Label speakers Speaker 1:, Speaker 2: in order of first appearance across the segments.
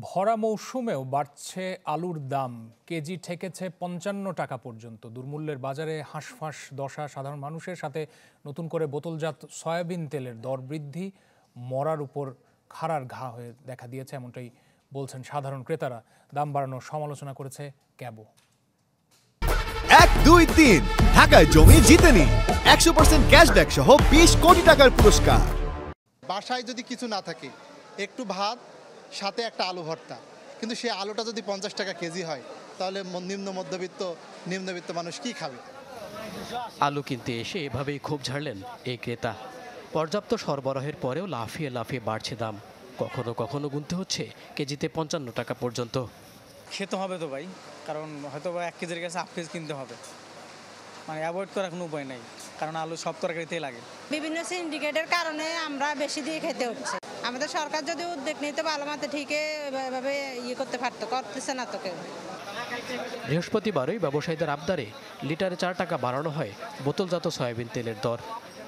Speaker 1: ভরা মৌসুমেও বাড়ছে আলুর দাম। কেজি ঠেকেছে ৫৫ টাকা পর্যন্ত। দুর্মূল্যের বাজারে হাঁসফাঁস দশা সাধারণ মানুষের, সাথে নতুন করে বোতলজাত সয়াবিন তেলের দর বৃদ্ধি মরার উপর খাড়ার ঘা হয়ে দেখা দিয়েছে, এমনটাই বলছেন সাধারণ ক্রেতারা। দাম বাড়ানোর সমালোচনা করেছে ক্যাবো।
Speaker 2: ১, ২, ৩ ঢাকায় জমি জিতে নিন ১০০% ক্যাশব্যাক সহ ২০ কোটি টাকার পুরস্কার।
Speaker 3: বাসায় যদি কিছু না থাকে, একটু ভাত সাথে একটা আলু ভর্তা, কিন্তু সেই আলুটা যদি ৫০ টাকা কেজি হয়, তাহলে নিম্নবিত্ত মানুষ কি খাবে?
Speaker 4: আলু কিনতে এসে এভাবেই ক্ষোভ ঝাড়লেন এই ক্রেতা। পর্যাপ্ত সরবরাহের পরেও লাফিয়ে লাফিয়ে বাড়ছে দাম। কখনো কখনো গুনতে হচ্ছে কেজিতে ৫৫ টাকা পর্যন্ত।
Speaker 5: খেতে হবে তো ভাই, কারণ হয়তো ১ কেজির কাছে হাফ কেজি কিনতে হবে, মানে অ্যাভয়েড করার কোনো উপায় নাই, কারণ আলু সব তরকারিতেই লাগে।
Speaker 6: বিভিন্ন সিন্ডিকেটের কারণে আমরা বেশি দিয়ে খেতে হচ্ছে। আমাদের সরকার যদি উদ্যোগ নিতে ভালো মতো ঠিকই এভাবে করতে পারতো, করতেছে না তো কেউ।
Speaker 4: বৃহস্পতিবারই ব্যবসায়ীদের আবদারে লিটারে ৪ টাকা বাড়ানো হয় বোতলজাত সয়াবিন তেলের দর।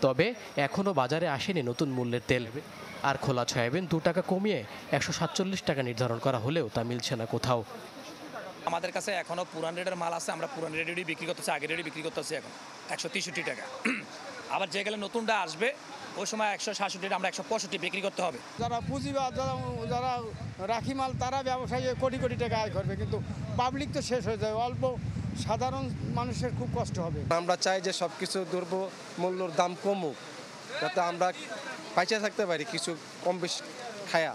Speaker 4: তবে এখনও বাজারে আসেনি নতুন মূল্যের তেল। আর খোলা সয়াবিন ২ টাকা কমিয়ে ১৪৭ টাকা নির্ধারণ করা হলেও তা মিলছে না কোথাও।
Speaker 7: আমাদের কাছে এখনো পুরান রেটের মাল আছে, আমরা পুরান রেটেরই বিক্রি করতেছি, আগের রেটে বিক্রি করতেছি এখন ১৬৩ টাকা। আবার যে গেলে নতুনটা আসবে ওই সময় ১৬৭ আমরা ১৬৫ বিক্রি করতে হবে।
Speaker 8: যারা পুঁজিবাদ, যারা রাখি মাল, তারা ব্যবসায়ী কোটি কোটি টাকা আয় করবে, কিন্তু পাবলিক তো শেষ হয়ে যাবে, অল্প সাধারণ মানুষের খুব কষ্ট হবে।
Speaker 9: আমরা চাই যে সব কিছু দ্রব্য মূল্যর দাম কমুক, যাতে আমরা পাইচা থাকতে পারি কিছু কম বেশি খায়া।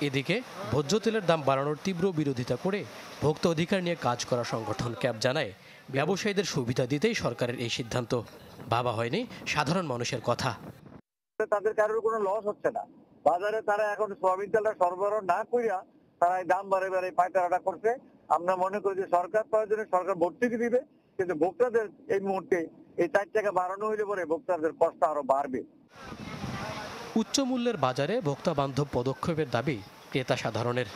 Speaker 4: এদিকে ভোজ্য তেলের দাম বাড়ানোর তীব্র বিরোধিতা করে ভোক্তা অধিকার নিয়ে কাজ করা সংগঠন ক্যাব জানায়, ব্যবসায়ীদের সুবিধা দিতেই সরকারের এই সিদ্ধান্ত। ভাবা হয়নি সাধারণ মানুষের কথা।
Speaker 10: তাদের কারোর কোনো লস হচ্ছে না। বাজারে তারা এখন সয়াবিন তেলটা সরবরাহ না করিয়া তারা এই দাম বাড়ে পাইকারাটা করছে। আমরা মনে করি যে সরকার প্রয়োজনে সরকার ভর্তুকি দিবে, কিন্তু ভোক্তাদের এই মুহূর্তে এই ৪ টাকা বাড়ানো হইলে পরে ভোক্তাদের কষ্ট আরো বাড়বে।
Speaker 4: উচ্চ মূল্যের বাজারে ভোক্তা বান্ধব পদক্ষেপের দাবি ক্রেতা সাধারণের।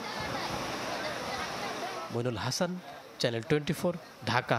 Speaker 4: মইনুল হাসান, চ্যানেল 24, ঢাকা।